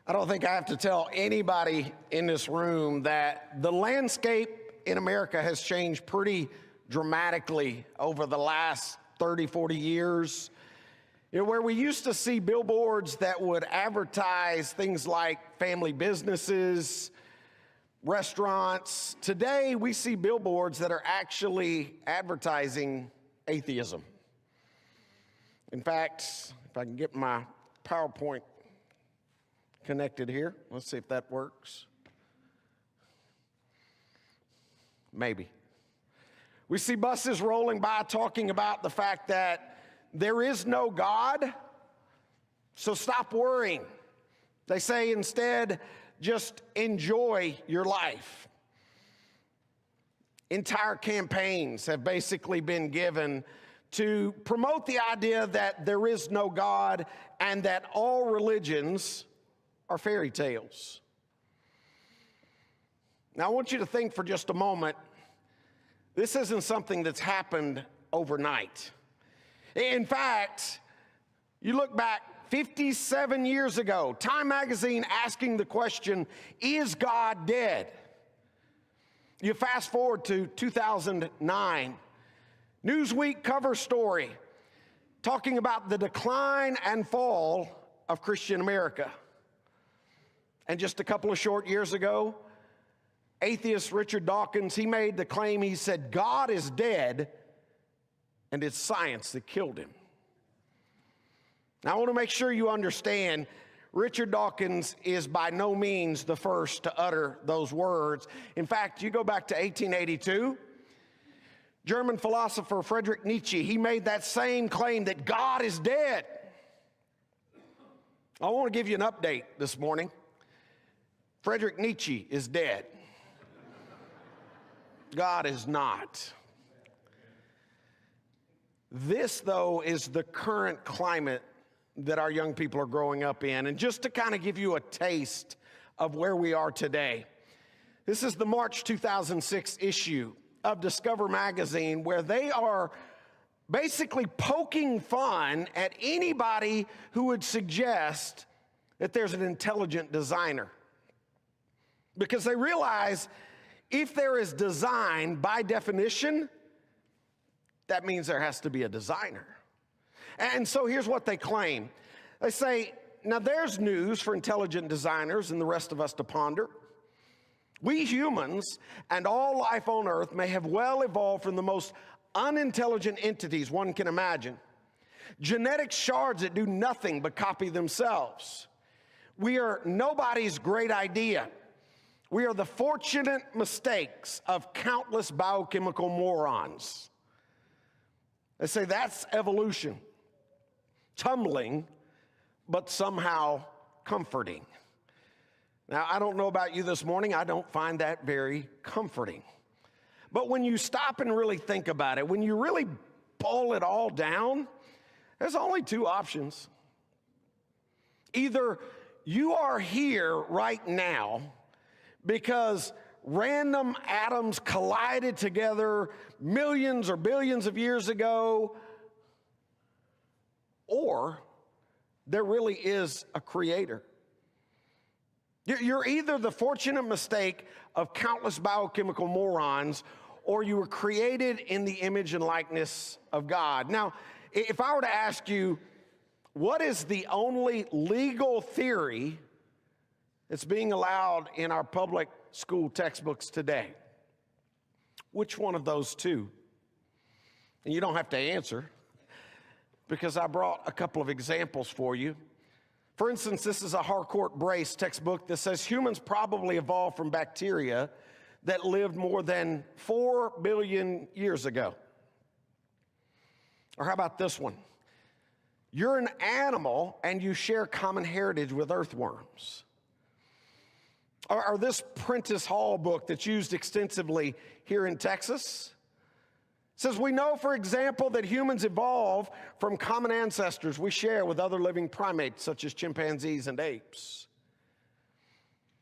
I don't think I have to tell anybody in this room that the landscape in America has changed pretty dramatically over the last 30, 40 years. You know, where we used to see billboards that would advertise things like family businesses, restaurants. Today, we see billboards that are actually advertising atheism. In fact, if I can get my PowerPoint connected here, let's see if that works. Maybe. We see buses rolling by talking about the fact that there is no God, so stop worrying. They say instead, just enjoy your life. Entire campaigns have basically been given to promote the idea that there is no God and that all religions are fairy tales. Now, I want you to think for just a moment, this isn't something that's happened overnight. In fact, you look back 57 years ago, Time magazine asking the question, is God dead? You fast forward to 2009, Newsweek cover story talking about the decline and fall of Christian America. And just a couple of short years ago, atheist Richard Dawkins, he made the claim, he said, God is dead and it's science that killed him. Now, I want to make sure you understand, Richard Dawkins is by no means the first to utter those words. In fact, you go back to 1882, German philosopher Friedrich Nietzsche, he made that same claim that God is dead. I want to give you an update this morning. Friedrich Nietzsche is dead. God is not. This, though, is the current climate that our young people are growing up in. And just to kind of give you a taste of where we are today, this is the March 2006 issue of Discover magazine, where they are basically poking fun at anybody who would suggest that there's an intelligent designer. Because they realize if there is design, by definition, that means there has to be a designer. And so here's what they claim. They say, now there's news for intelligent designers and the rest of us to ponder. We humans and all life on earth may have well evolved from the most unintelligent entities one can imagine. Genetic shards that do nothing but copy themselves. We are nobody's great idea. We are the fortunate mistakes of countless biochemical morons. They say that's evolution. Tumbling, but somehow comforting. Now, I don't know about you this morning, I don't find that very comforting. But when you stop and really think about it, when you really boil it all down, there's only two options. Either you are here right now because random atoms collided together millions or billions of years ago, or there really is a creator. You're either the fortunate mistake of countless biochemical morons, or you were created in the image and likeness of God. Now, if I were to ask you, what is the only legal theory that's being allowed in our public school textbooks today? Which one of those two? And you don't have to answer, because I brought a couple of examples for you. For instance, this is a Harcourt Brace textbook that says humans probably evolved from bacteria that lived more than 4 billion years ago. Or how about this one? You're an animal and you share common heritage with earthworms. Or this Prentice Hall book that's used extensively here in Texas says we know, for example, that humans evolved from common ancestors we share with other living primates such as chimpanzees and apes.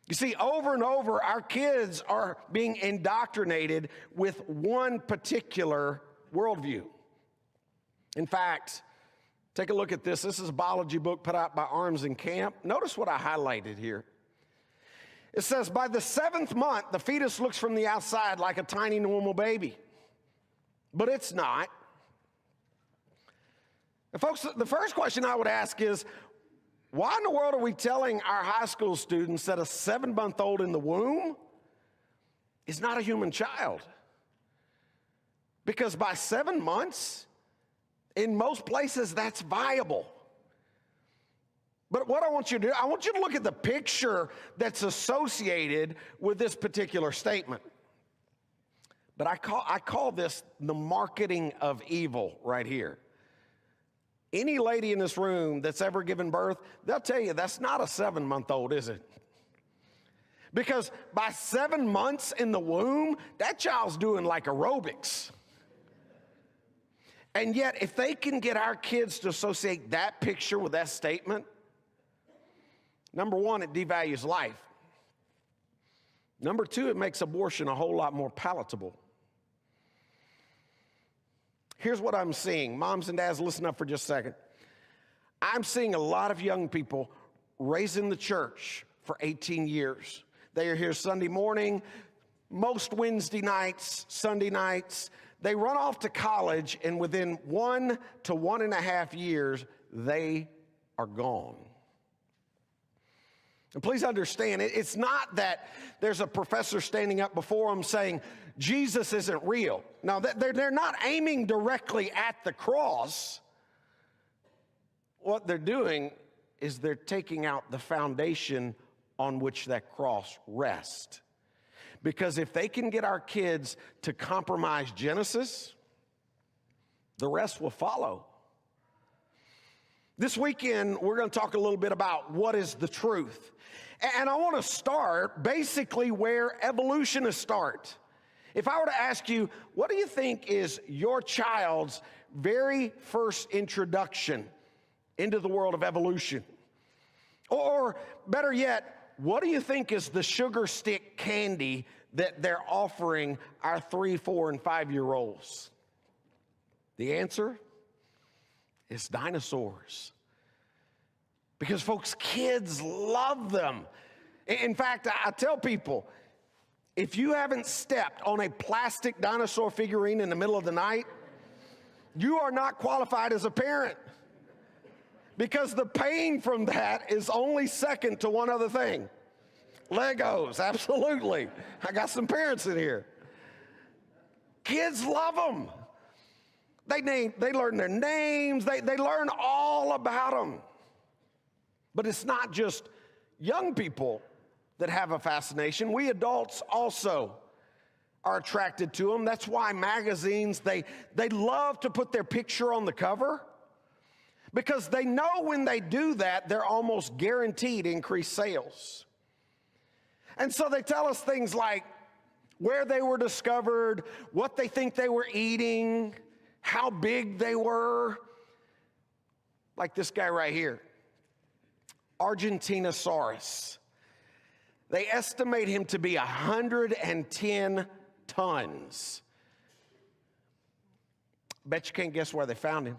You see, over and over, our kids are being indoctrinated with one particular worldview. In fact, Take a look at this. This is a biology book put out by Arms and Camp. Notice what I highlighted here. It says, by the 7th month, the fetus looks from the outside like a tiny normal baby. But it's not. And folks, the first question I would ask is, why in the world are we telling our high school students that a 7-month-old in the womb is not a human child? Because by 7 months, in most places, that's viable. But what I want you to do, I want you to look at the picture that's associated with this particular statement. But I call this the marketing of evil right here. Any lady in this room that's ever given birth, they'll tell you that's not a 7-month-old, is it? Because by 7 months in the womb, that child's doing like aerobics. And yet, if they can get our kids to associate that picture with that statement, number one, it devalues life. Number two, it makes abortion a whole lot more palatable. Here's what I'm seeing. Moms and dads, listen up for just a second. I'm seeing a lot of young people raised in the church for 18 years. They are here Sunday morning, most Wednesday nights, Sunday nights. They run off to college, and within 1 to 1.5 years, they are gone. And please understand, it's not that there's a professor standing up before them saying, Jesus isn't real. Now, they're not aiming directly at the cross. What they're doing is they're taking out the foundation on which that cross rests. Because if they can get our kids to compromise Genesis, the rest will follow. This weekend, we're going to talk a little bit about what is the truth. And I want to start basically where evolutionists start. If I were to ask you, what do you think is your child's very first introduction into the world of evolution? Or better yet, what do you think is the sugar stick candy that they're offering our 3, 4, and 5-year-olds? The answer is dinosaurs. Because folks, kids love them. In fact, I tell people, if you haven't stepped on a plastic dinosaur figurine in the middle of the night, you are not qualified as a parent. Because the pain from that is only second to one other thing. Legos, absolutely. I got some parents in here. Kids love them. They learn their names. They learn all about them. But it's not just young people that have a fascination. We adults also are attracted to them. That's why magazines, they love to put their picture on the cover, because they know when they do that, they're almost guaranteed increased sales. And so they tell us things like where they were discovered, what they think they were eating, how big they were. Like this guy right here, Dinosaurs. They estimate him to be 110 tons. Bet you can't guess where they found him.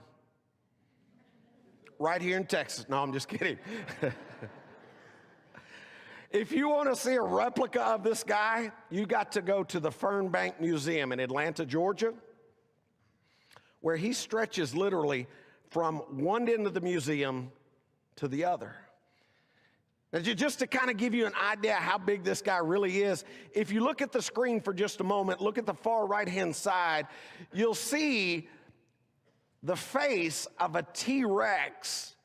Right here in Texas. No, I'm just kidding. If you want to see a replica of this guy, you got to go to the Fernbank Museum in Atlanta, Georgia, where he stretches literally from one end of the museum to the other. Now, just to kind of give you an idea how big this guy really is, if you look at the screen for just a moment, look at the far right-hand side, you'll see the face of a T-Rex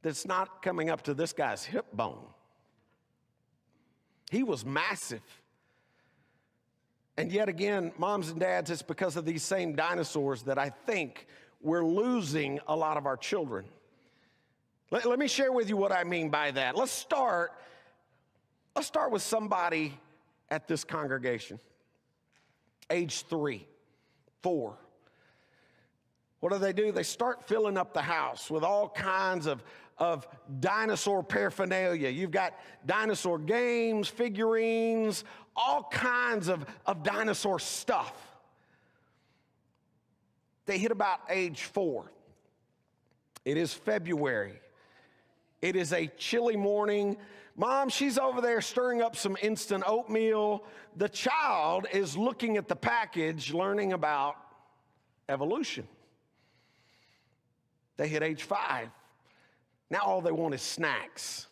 that's not coming up to this guy's hip bone. He was massive. And yet again, moms and dads, it's because of these same dinosaurs that I think we're losing a lot of our children. Let me share with you what I mean by that. Let's start with somebody at this congregation, age 3, 4. What do? They start filling up the house with all kinds of dinosaur paraphernalia. You've got dinosaur games, figurines, all kinds of dinosaur stuff. They hit about age 4. It is February. It is a chilly morning. Mom, she's over there stirring up some instant oatmeal. The child is looking at the package, learning about evolution. They hit age 5. Now all they want is snacks.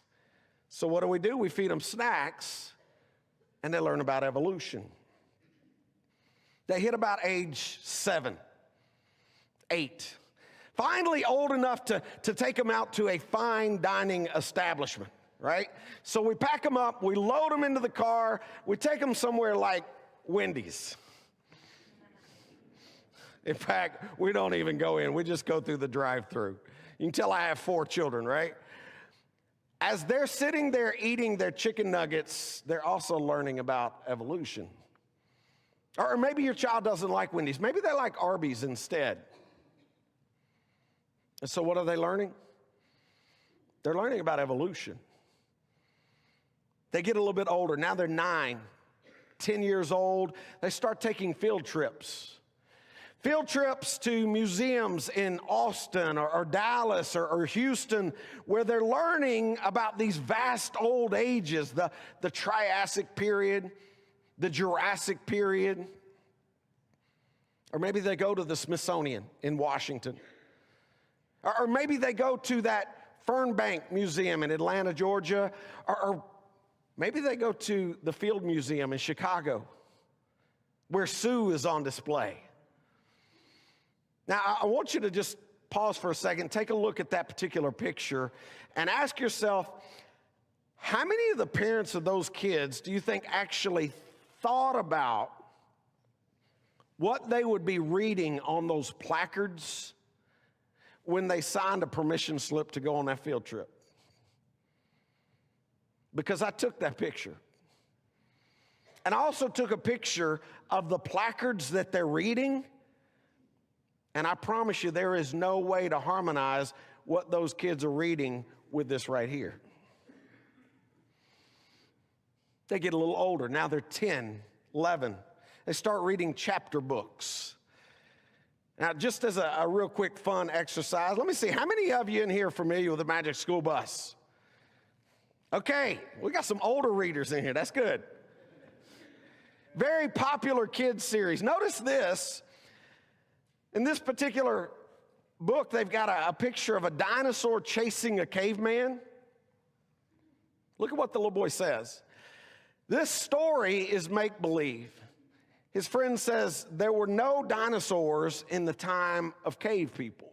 So what do? We feed them snacks, and they learn about evolution. They hit about age 7, 8. Finally old enough to take them out to a fine dining establishment, right? So we pack them up, we load them into the car, we take them somewhere like Wendy's. In fact, we don't even go in, we just go through the drive-through. You can tell I have 4 children, right? As they're sitting there eating their chicken nuggets, they're also learning about evolution. Or maybe your child doesn't like Wendy's, maybe they like Arby's instead. And so what are they learning? They're learning about evolution. They get a little bit older. Now they're 9, 10 years old. They start taking field trips. Field trips to museums in Austin or Dallas or Houston, where they're learning about these vast old ages, the Triassic period, the Jurassic period. Or maybe they go to the Smithsonian in Washington. Or maybe they go to that Fernbank Museum in Atlanta, Georgia. Or maybe they go to the Field Museum in Chicago, where Sue is on display. Now, I want you to just pause for a second, take a look at that particular picture, and ask yourself, how many of the parents of those kids do you think actually thought about what they would be reading on those placards when they signed a permission slip to go on that field trip? Because I took that picture. And I also took a picture of the placards that they're reading. And I promise you, there is no way to harmonize what those kids are reading with this right here. They get a little older. Now they're 10, 11. They start reading chapter books. Now, just as a real quick fun exercise, let me see, how many of you in here are familiar with the Magic School Bus? Okay, we got some older readers in here. That's good. Very popular kids series. Notice this. In this particular book, they've got a picture of a dinosaur chasing a caveman. Look at what the little boy says. This story is make-believe. His friend says there were no dinosaurs in the time of cave people.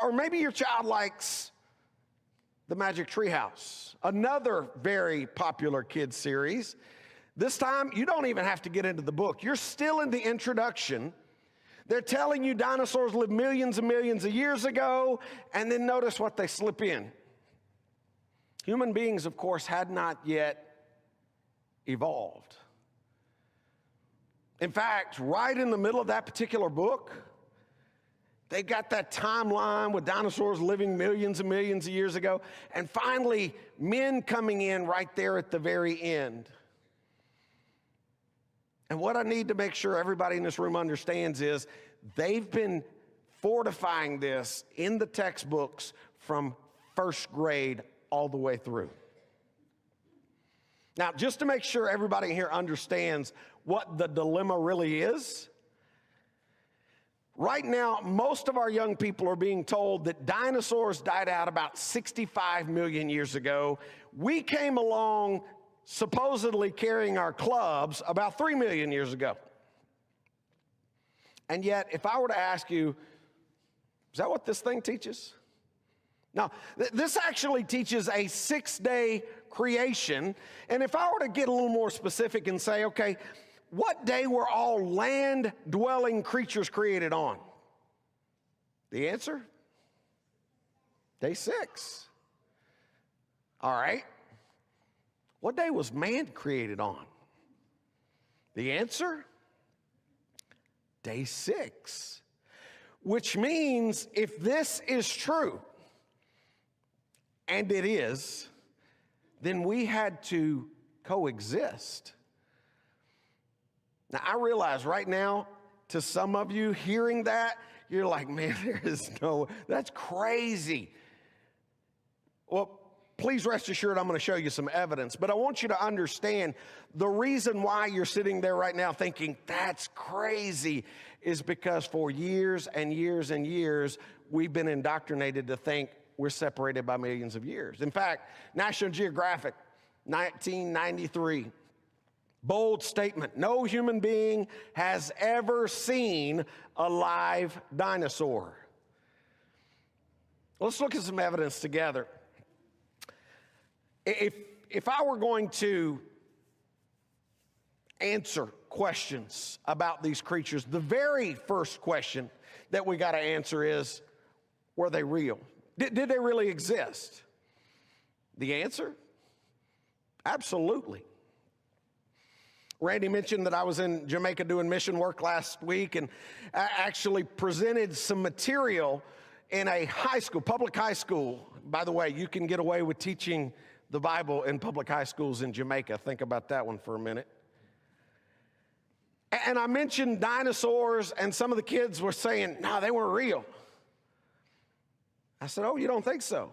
Or maybe your child likes The Magic Treehouse, another very popular kids series. This time, you don't even have to get into the book. You're still in the introduction. They're telling you dinosaurs lived millions and millions of years ago, and then notice what they slip in. Human beings, of course, had not yet evolved. In fact, right in the middle of that particular book, they got that timeline with dinosaurs living millions and millions of years ago, and finally, men coming in right there at the very end. And what I need to make sure everybody in this room understands is they've been fortifying this in the textbooks from first grade all the way through. Now, just to make sure everybody here understands what the dilemma really is, right now, most of our young people are being told that dinosaurs died out about 65 million years ago. We came along supposedly carrying our clubs about 3 million years ago. And yet, if I were to ask you, is that what this thing teaches? Now, this actually teaches a 6-day creation. And if I were to get a little more specific and say, okay, what day were all land-dwelling creatures created on? The answer? Day 6. All right. What day was man created on? The answer? Day 6. Which means if this is true, and it is, then we had to coexist. Now, I realize right now, to some of you hearing that, You're like, man, that's crazy. Well, please rest assured I'm going to show you some evidence, but I want you to understand the reason why you're sitting there right now thinking that's crazy is because for years and years and years, we've been indoctrinated to think we're separated by millions of years. In fact, National Geographic, 1993, bold statement, no human being has ever seen a live dinosaur. Let's look at some evidence together. If I were going to answer questions about these creatures, the very first question that we got to answer is, were they real? Did they really exist? The answer? Absolutely. Randy mentioned that I was in Jamaica doing mission work last week, and I actually presented some material in a high school, public high school. By the way, you can get away with teaching the Bible in public high schools in Jamaica. Think about that one for a minute. And I mentioned dinosaurs, and some of the kids were saying, no, they weren't real. I said, oh, you don't think so?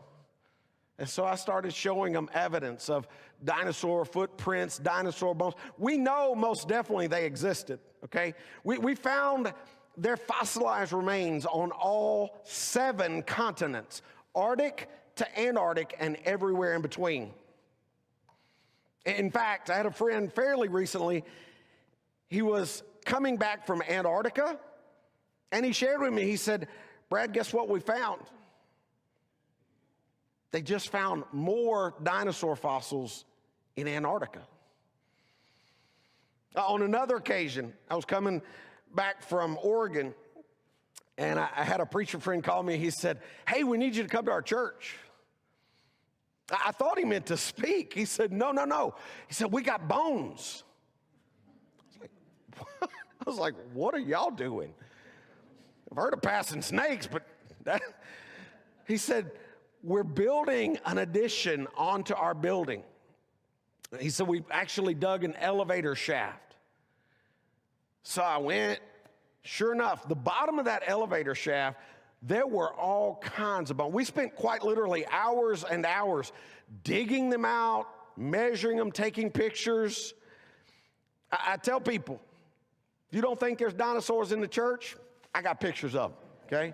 And so I started showing them evidence of dinosaur footprints, dinosaur bones. We know most definitely they existed, okay? We found their fossilized remains on all 7 continents, Arctic to Antarctic and everywhere in between. In fact, I had a friend fairly recently, he was coming back from Antarctica, and he shared with me, he said, Brad, guess what we found? They just found more dinosaur fossils in Antarctica. On another occasion, I was coming back from Oregon, and I had a preacher friend call me. He said, hey, we need you to come to our church. I thought he meant to speak. He said, no. He said, we got bones. I was like, what are y'all doing? I've heard of passing snakes, but he said, we're building an addition onto our building. He said, we actually dug an elevator shaft. So I went, sure enough, the bottom of that elevator shaft, there were all kinds of bones. We spent quite literally hours and hours digging them out, measuring them, taking pictures. I tell people, if you don't think there's dinosaurs in the church, I got pictures of them, okay?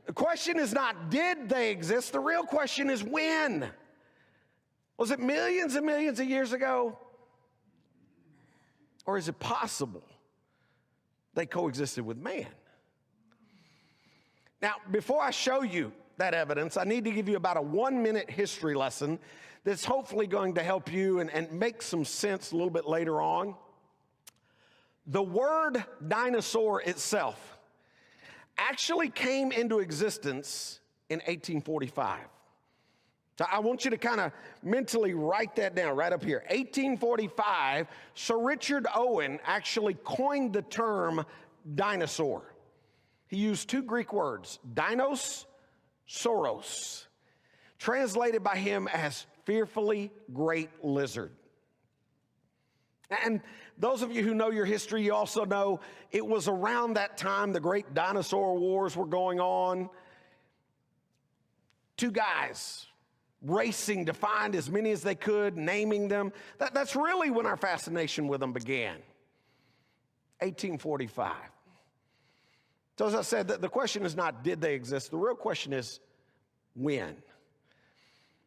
The question is not, did they exist? The real question is when? Was it millions and millions of years ago? Or is it possible they coexisted with man? Now, before I show you that evidence, I need to give you about a 1-minute history lesson that's hopefully going to help you and make some sense a little bit later on. The word dinosaur itself actually came into existence in 1845. So I want you to kind of mentally write that down right up here. 1845, Sir Richard Owen actually coined the term dinosaur. He used 2 Greek words, dinos, sauros, translated by him as fearfully great lizard. And those of you who know your history, you also know it was around that time the great dinosaur wars were going on. 2 guys racing to find as many as they could, naming them. That's really when our fascination with them began. 1845. So as I said, the question is not did they exist? The real question is when.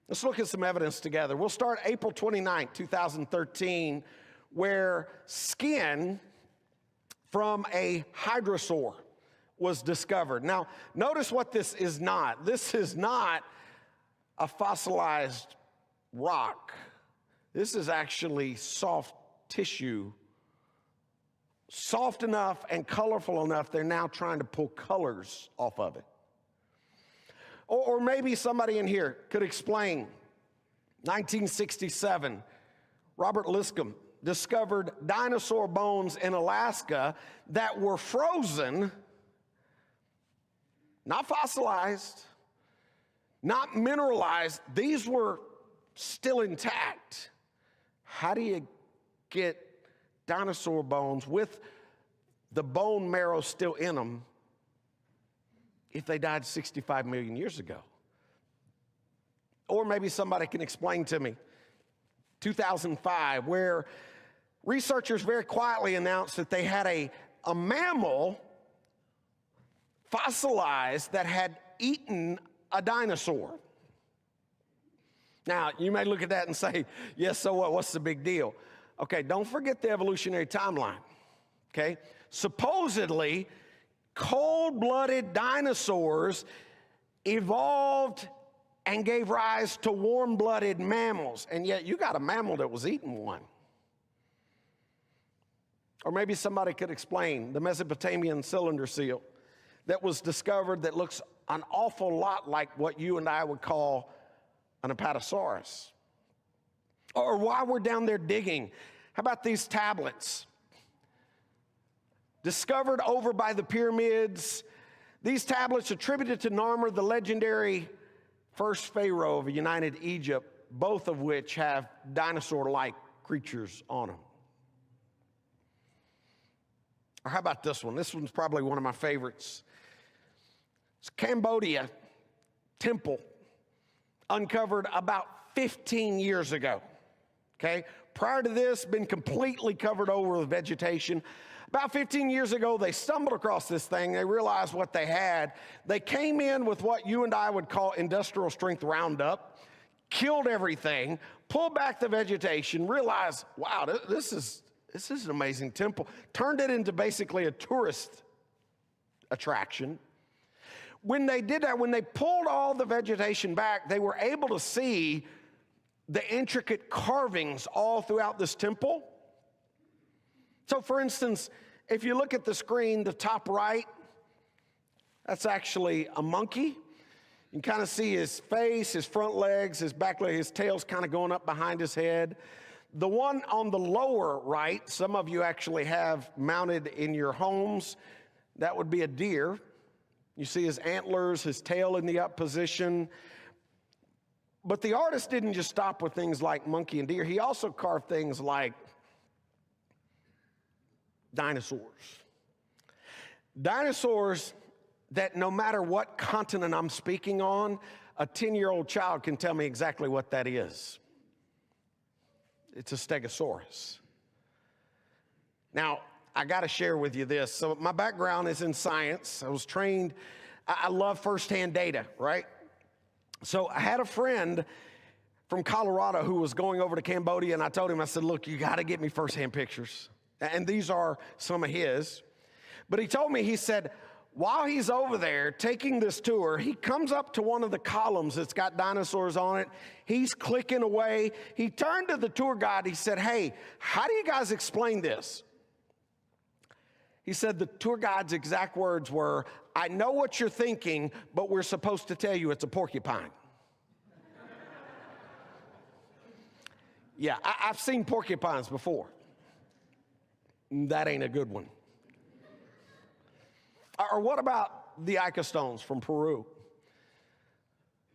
Let's look at some evidence together. We'll start April 29, 2013, where skin from a hadrosaur was discovered. Now, notice what this is not. This is not a fossilized rock. This is actually soft tissue, soft enough and colorful enough, they're now trying to pull colors off of it. Or maybe somebody in here could explain, 1967, Robert Liscombe discovered dinosaur bones in Alaska that were frozen, not fossilized, not mineralized. These were still intact. How do you get dinosaur bones with the bone marrow still in them if they died 65 million years ago? Or maybe somebody can explain to me, 2005, where researchers very quietly announced that they had a mammal fossilized that had eaten a dinosaur. Now, you may look at that and say, yes, so what? What's the big deal? Okay, don't forget the evolutionary timeline, okay? Supposedly, cold-blooded dinosaurs evolved and gave rise to warm-blooded mammals, and yet you got a mammal that was eating one. Or maybe somebody could explain the Mesopotamian cylinder seal that was discovered that looks an awful lot like what you and I would call an apatosaurus. Or while we're down there digging, how about these tablets? Discovered over by the pyramids, these tablets attributed to Narmer, the legendary first pharaoh of a united Egypt, both of which have dinosaur-like creatures on them. Or how about this one? This one's probably one of my favorites. It's Cambodia temple, uncovered about 15 years ago, okay? Prior to this, been completely covered over with vegetation. About 15 years ago, they stumbled across this thing. They realized what they had. They came in with what you and I would call industrial strength Roundup, killed everything, pulled back the vegetation, realized, wow, this is an amazing temple. Turned it into basically a tourist attraction. When they did that, when they pulled all the vegetation back, they were able to see the intricate carvings all throughout this temple. So for instance, if you look at the screen, the top right, that's actually a monkey. You can kind of see his face, his front legs, his back leg, his tail's kind of going up behind his head. The one on the lower right, some of you actually have mounted in your homes, that would be a deer. You see his antlers, his tail in the up position. But the artist didn't just stop with things like monkey and deer. He also carved things like dinosaurs. Dinosaurs that no matter what continent I'm speaking on, a 10-year-old child can tell me exactly what that is. It's a stegosaurus. Now, I got to share with you this. So my background is in science. I was trained, I love firsthand data, right? So I had a friend from Colorado who was going over to Cambodia, and I told him, I said, look, you got to get me firsthand pictures. And these are some of his. But he told me, he said, while he's over there taking this tour, he comes up to one of the columns that's got dinosaurs on it. He's clicking away. He turned to the tour guide. He said, hey, how do you guys explain this? He said the tour guide's exact words were, I know what you're thinking, but we're supposed to tell you it's a porcupine. Yeah, I've seen porcupines before. That ain't a good one. Or what about the Ica stones from Peru?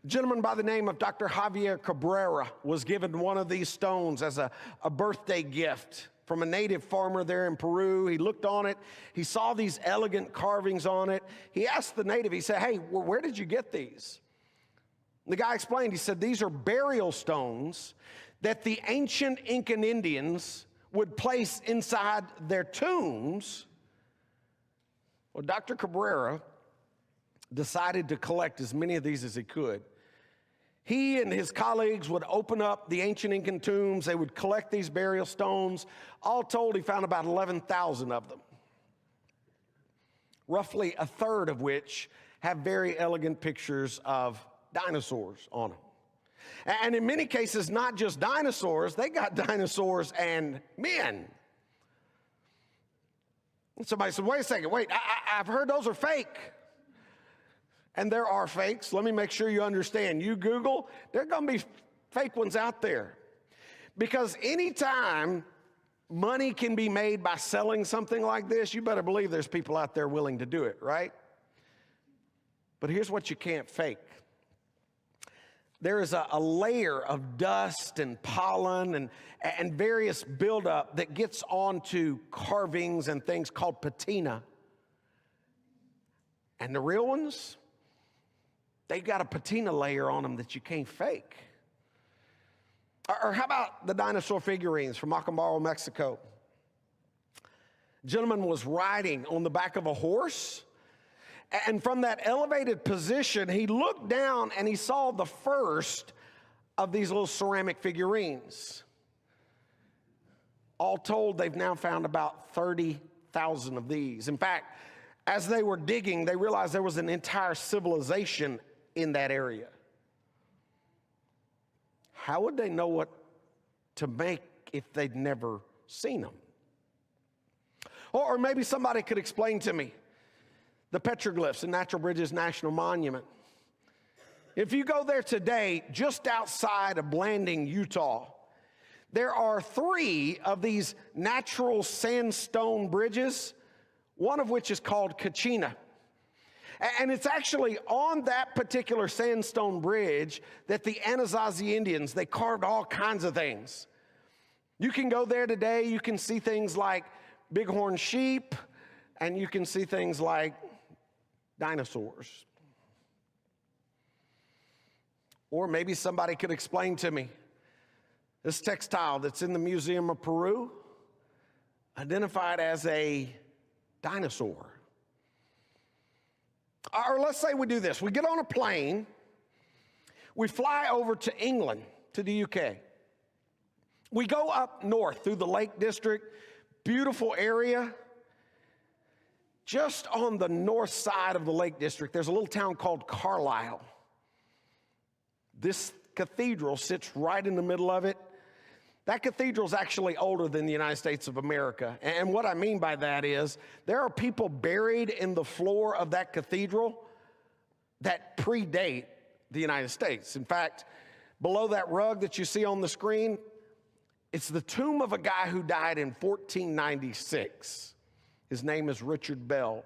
A gentleman by the name of Dr. Javier Cabrera was given one of these stones as a birthday gift from a native farmer there in Peru. He looked on it. He saw these elegant carvings on it. He asked the native, he said, hey, where did you get these? The guy explained, he said, these are burial stones that the ancient Incan Indians would place inside their tombs. Well, Dr. Cabrera decided to collect as many of these as he could. He and his colleagues would open up the ancient Incan tombs. They would collect these burial stones. All told, he found about 11,000 of them, roughly a third of which have very elegant pictures of dinosaurs on them. And in many cases, not just dinosaurs, they got dinosaurs and men. And somebody said, wait a second, I've heard those are fake. And there are fakes. Let me make sure you understand. You Google, there are going to be fake ones out there. Because anytime money can be made by selling something like this, you better believe there's people out there willing to do it, right? But here's what you can't fake. There is a layer of dust and pollen and various buildup that gets onto carvings and things called patina. And the real ones, They got a patina layer on them that you can't fake. Or how about the dinosaur figurines from Acambaro, Mexico? A gentleman was riding on the back of a horse, and from that elevated position, he looked down and he saw the first of these little ceramic figurines. All told, they've now found about 30,000 of these. In fact, as they were digging, they realized there was an entire civilization in that area. How would they know what to make if they'd never seen them? Or maybe somebody could explain to me the petroglyphs in Natural Bridges National Monument. If you go there today, just outside of Blanding, Utah, there are 3 of these natural sandstone bridges, one of which is called Kachina. And it's actually on that particular sandstone bridge that the Anasazi Indians, they carved all kinds of things. You can go there today, you can see things like bighorn sheep, and you can see things like dinosaurs. Or maybe somebody could explain to me this textile that's in the Museum of Peru, identified as a dinosaur. Or let's say we do this. We get on a plane, we fly over to England, to the UK. We go up north through the Lake District, beautiful area. Just on the north side of the Lake District, there's a little town called Carlisle. This cathedral sits right in the middle of it. That cathedral is actually older than the United States of America. And what I mean by that is there are people buried in the floor of that cathedral that predate the United States. In fact, below that rug that you see on the screen, it's the tomb of a guy who died in 1496. His name is Richard Bell.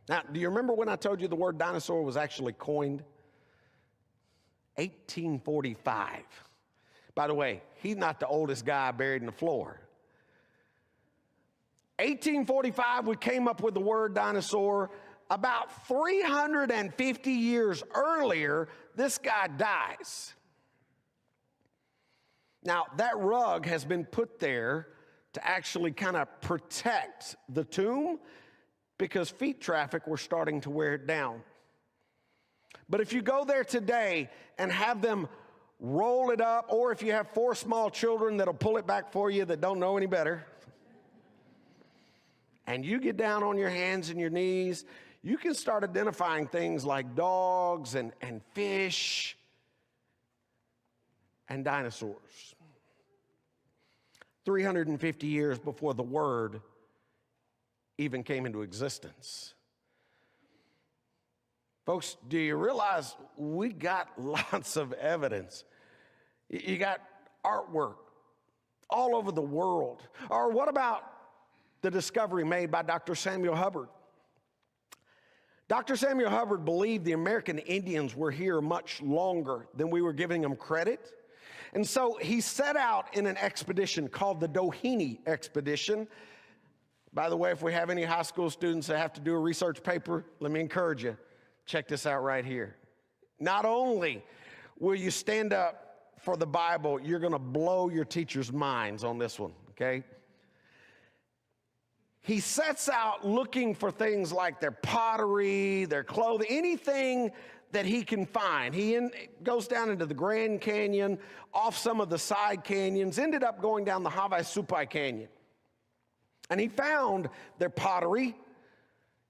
Now, do you remember when I told you the word dinosaur was actually coined? 1845. By the way, he's not the oldest guy buried in the floor. 1845, we came up with the word dinosaur. About 350 years earlier, this guy dies. Now, that rug has been put there to actually kind of protect the tomb because feet traffic were starting to wear it down. But if you go there today and have them roll it up, or if you have 4 small children that'll pull it back for you that don't know any better, and you get down on your hands and your knees, you can start identifying things like dogs and fish and dinosaurs. 350 years before the word even came into existence. Folks, do you realize we got lots of evidence? You got artwork all over the world. Or what about the discovery made by Dr. Samuel Hubbard? Dr. Samuel Hubbard believed the American Indians were here much longer than we were giving them credit. And so he set out in an expedition called the Doheny Expedition. By the way, if we have any high school students that have to do a research paper, let me encourage you. Check this out right here. Not only will you stand up for the Bible, you're going to blow your teachers' minds on this one, okay? He sets out looking for things like their pottery, their clothing, anything that he can find. He goes down into the Grand Canyon, off some of the side canyons, ended up going down the Havasupai Canyon. And he found their pottery,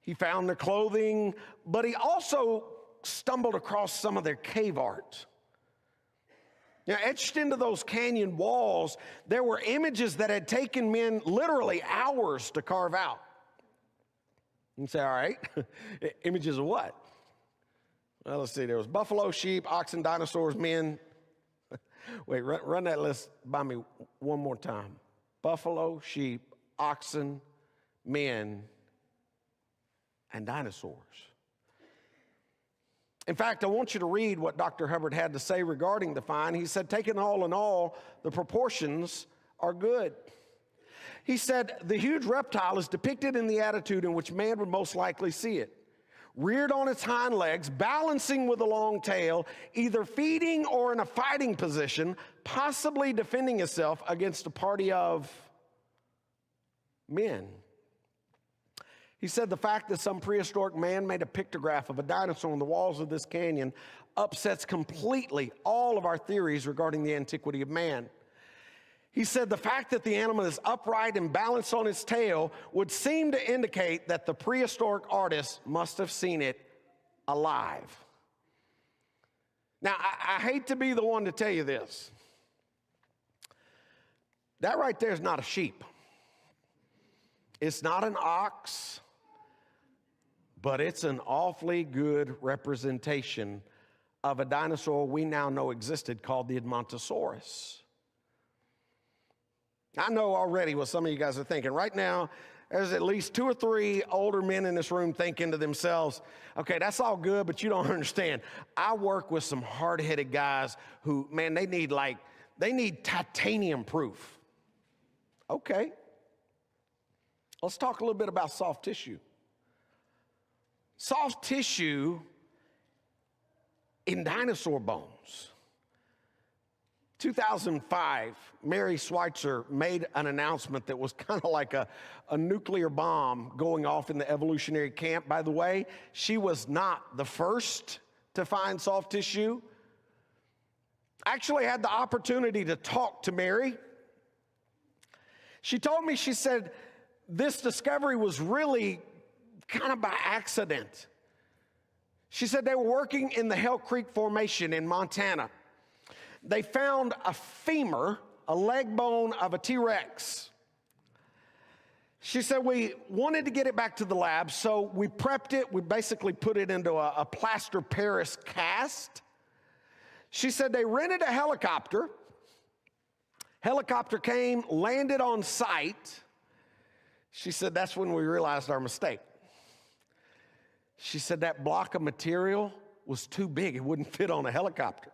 he found their clothing, but he also stumbled across some of their cave art. Now, etched into those canyon walls, there were images that had taken men literally hours to carve out. You say, all right, images of what? Well, let's see, there was buffalo, sheep, oxen, dinosaurs, men. Wait, run that list by me one more time. Buffalo, sheep, oxen, men, and dinosaurs. In fact, I want you to read what Dr. Hubbard had to say regarding the find. He said, taken all in all, the proportions are good. He said, the huge reptile is depicted in the attitude in which man would most likely see it. reared on its hind legs, balancing with a long tail, either feeding or in a fighting position, possibly defending itself against a party of men. He said the fact that some prehistoric man made a pictograph of a dinosaur on the walls of this canyon upsets completely all of our theories regarding the antiquity of man. He said the fact that the animal is upright and balanced on its tail would seem to indicate that the prehistoric artist must have seen it alive. Now, I hate to be the one to tell you this. That right there is not a sheep. It's not an ox, but it's an awfully good representation of a dinosaur we now know existed called the Edmontosaurus. I know already what some of you guys are thinking. Right now, there's at least 2 or 3 older men in this room thinking to themselves, okay, that's all good, but you don't understand. I work with some hard-headed guys who, man, they need titanium proof. Okay. Let's talk a little bit about soft tissue. Soft tissue in dinosaur bones. 2005, Mary Schweitzer made an announcement that was kind of like a nuclear bomb going off in the evolutionary camp. By the way, she was not the first to find soft tissue. I actually had the opportunity to talk to Mary. She told me, she said, this discovery was really kind of by accident. She said they were working in the Hell Creek Formation in Montana. They found a femur, a leg bone of a T-Rex. She said we wanted to get it back to the lab, so we prepped it. We basically put it into a plaster Paris cast. She said they rented a helicopter. Helicopter came, landed on site. She said that's when we realized our mistake. She said that block of material was too big. It wouldn't fit on a helicopter.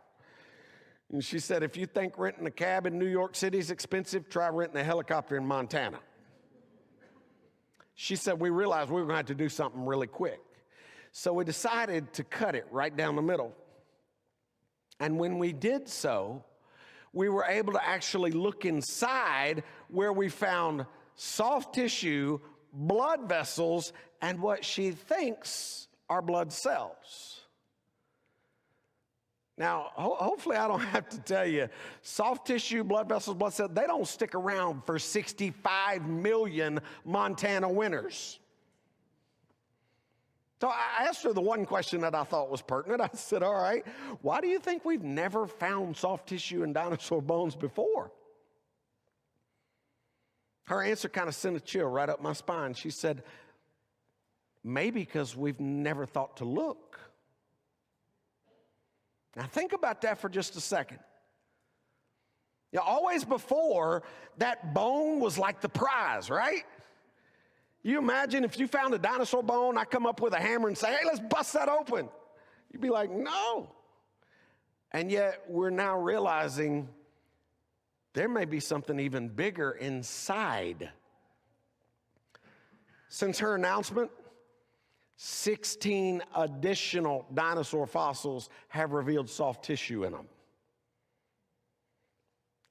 And she said, if you think renting a cab in New York City is expensive, try renting a helicopter in Montana. She said, we realized we were going to have to do something really quick. So we decided to cut it right down the middle. And when we did so, we were able to actually look inside where we found soft tissue, blood vessels, and what she thinks are blood cells. Now, hopefully I don't have to tell you, soft tissue, blood vessels, blood cells, they don't stick around for 65 million Montana winters. So I asked her the one question that I thought was pertinent. I said, all right, why do you think we've never found soft tissue in dinosaur bones before? Her answer kind of sent a chill right up my spine. She said, maybe because we've never thought to look. Now think about that for just a second. You know, always before, that bone was like the prize, right? You imagine if you found a dinosaur bone, I come up with a hammer and say, hey, let's bust that open. You'd be like, no. And yet we're now realizing there may be something even bigger inside. Since her announcement, 16 additional dinosaur fossils have revealed soft tissue in them.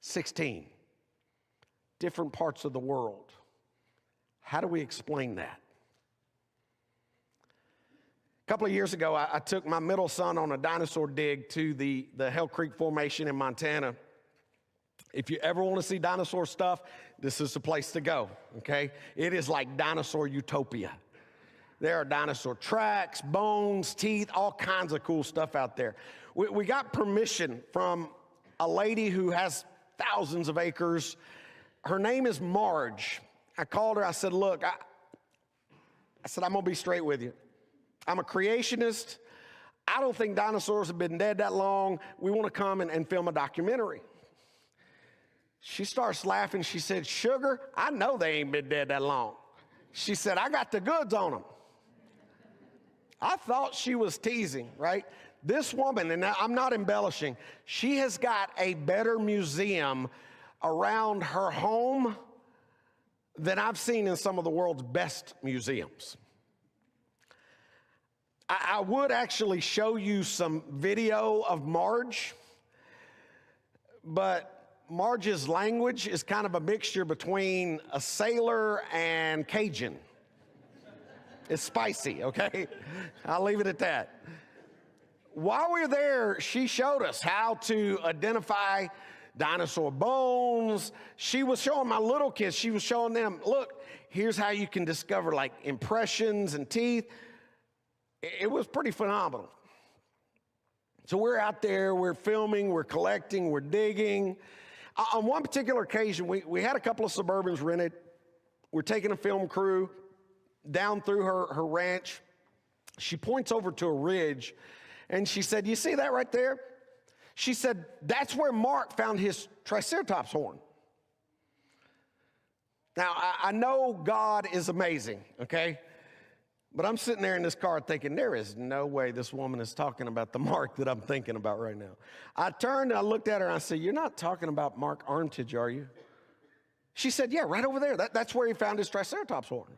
16. Different parts of the world. How do we explain that? A couple of years ago, I took my middle son on a dinosaur dig to the Hell Creek Formation in Montana. If you ever want to see dinosaur stuff, this is the place to go, okay? It is like dinosaur utopia. There are dinosaur tracks, bones, teeth, all kinds of cool stuff out there. We got permission from a lady who has thousands of acres. Her name is Marge. I called her. I said, look, I said, I'm going to be straight with you. I'm a creationist. I don't think dinosaurs have been dead that long. We want to come and film a documentary. She starts laughing. She said, sugar, I know they ain't been dead that long. She said, I got the goods on them. I thought she was teasing, right? This woman, and I'm not embellishing, she has got a better museum around her home than I've seen in some of the world's best museums. I would actually show you some video of Marge, but Marge's language is kind of a mixture between a sailor and Cajun. It's spicy, okay? I'll leave it at that. While we were there, she showed us how to identify dinosaur bones. She was showing my little kids, she was showing them, look, here's how you can discover like impressions and teeth. It was pretty phenomenal. So we're out there, we're filming, we're collecting, we're digging. On one particular occasion, we had a couple of Suburbans rented. We're taking a film crew down through her ranch. She points over to a ridge, and she said, you see that right there? She said, that's where Mark found his Triceratops horn. Now, I know God is amazing, okay? But I'm sitting there in this car thinking, there is no way this woman is talking about the Mark that I'm thinking about right now. I turned and I looked at her and I said, you're not talking about Mark Armitage, are you? She said, yeah, right over there. That's where he found his Triceratops horn.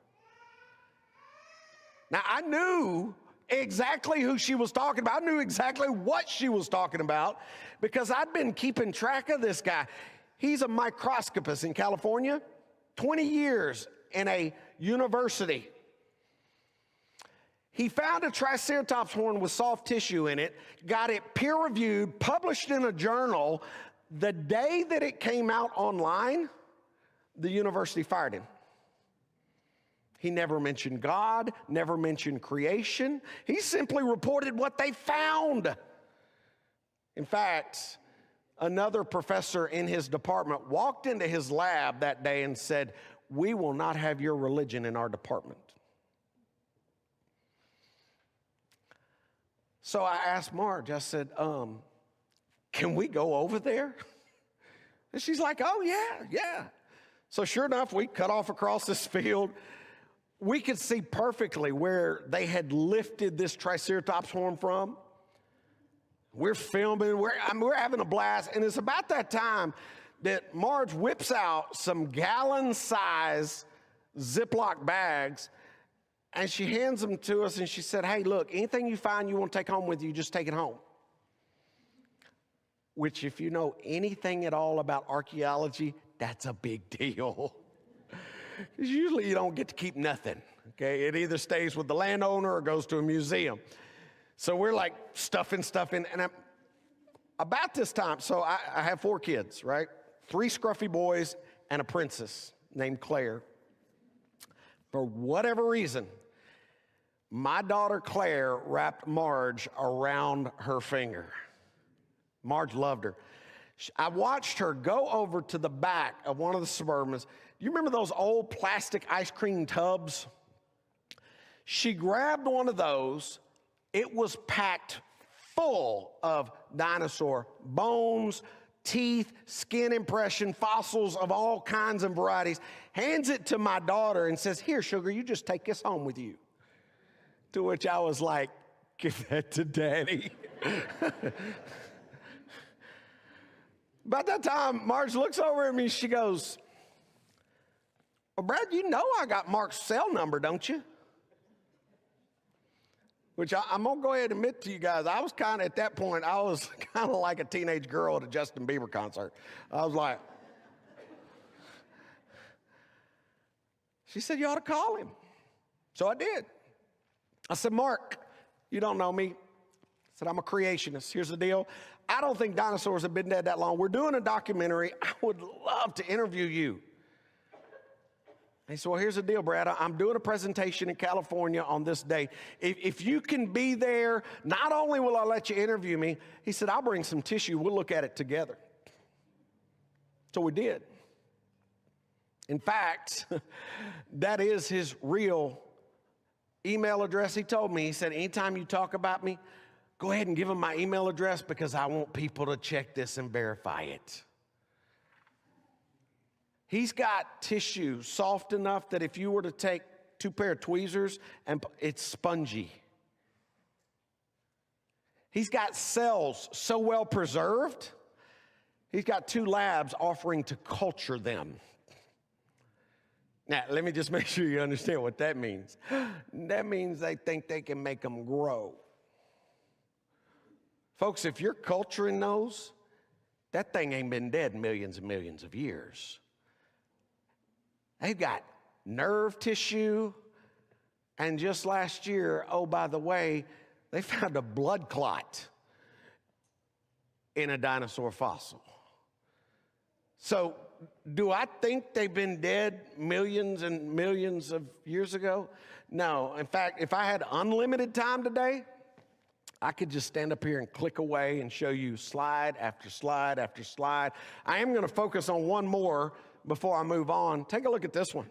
Now, I knew exactly who she was talking about. I knew exactly what she was talking about because I'd been keeping track of this guy. He's a microscopist in California, 20 years in a university. He found a Triceratops horn with soft tissue in it, got it peer-reviewed, published in a journal. The day that it came out online, the university fired him. He never mentioned God, never mentioned creation. He simply reported what they found. In fact, another professor in his department walked into his lab that day and said, we will not have your religion in our department. So I asked Marge, I said, can we go over there? And she's like, oh, yeah. So sure enough, we cut off across this field. We could see perfectly where they had lifted this Triceratops horn from. We're filming, we're having a blast. And it's about that time that Marge whips out some gallon-size Ziploc bags, and she hands them to us, and she said, hey, look, anything you find you want to take home with you, just take it home. Which, if you know anything at all about archaeology, that's a big deal. Because usually you don't get to keep nothing, okay? It either stays with the landowner or goes to a museum. So we're like stuffing, and about this time, so I have 4 kids, right? 3 scruffy boys and a princess named Claire. For whatever reason, my daughter Claire wrapped Marge around her finger. Marge loved her. I watched her go over to the back of one of the Suburbans. You remember those old plastic ice cream tubs? She grabbed one of those. It was packed full of dinosaur bones, teeth, skin impression, fossils of all kinds and varieties, hands it to my daughter and says, here, sugar, you just take this home with you. To which I was like, give that to Daddy. About that time, Marge looks over at me, she goes, well, Brad, you know I got Mark's cell number, don't you? Which I'm going to go ahead and admit to you guys, I was kind of, at that point, I was kind of like a teenage girl at a Justin Bieber concert. I was like, she said, you ought to call him. So I did. I said, Mark, you don't know me. I said, I'm a creationist. Here's the deal. I don't think dinosaurs have been dead that long. We're doing a documentary. I would love to interview you. He said, well, here's the deal, Brad. I'm doing a presentation in California on this day. If you can be there, not only will I let you interview me, he said, I'll bring some tissue. We'll look at it together. So we did. In fact, that is his real email address. He told me, he said, anytime you talk about me, go ahead and give him my email address because I want people to check this and verify it. He's got tissue soft enough that if you were to take 2 pair of tweezers, and it's spongy. He's got cells so well preserved, he's got 2 labs offering to culture them. Now, let me just make sure you understand what that means. That means they think they can make them grow. Folks, if you're culturing those, that thing ain't been dead millions and millions of years. They've got nerve tissue, and just last year, oh, by the way, they found a blood clot in a dinosaur fossil. So, do I think they've been dead millions and millions of years ago? No. In fact, if I had unlimited time today, I could just stand up here and click away and show you slide after slide after slide. I am going to focus on one more before I move on. Take a look at this one.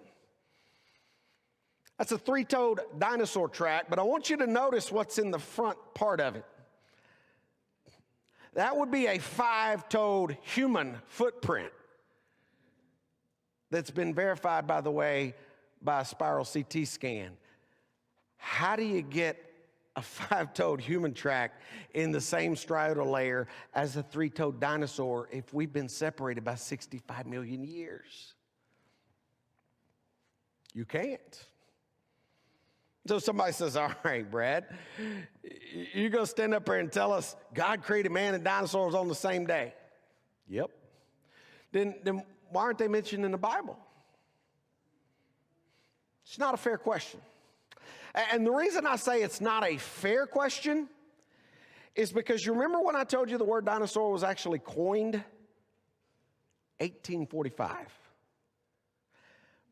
That's a three-toed dinosaur track, but I want you to notice what's in the front part of it. That would be a five-toed human footprint that's been verified, by the way, by a spiral CT scan. How do you get a five-toed human track in the same striatal layer as a three-toed dinosaur if we've been separated by 65 million years? You can't. So somebody says, all right, Brad, you're going to stand up there and tell us God created man and dinosaurs on the same day? Yep. Then why aren't they mentioned in the Bible? It's not a fair question. And the reason I say it's not a fair question is because you remember when I told you the word dinosaur was actually coined? 1845.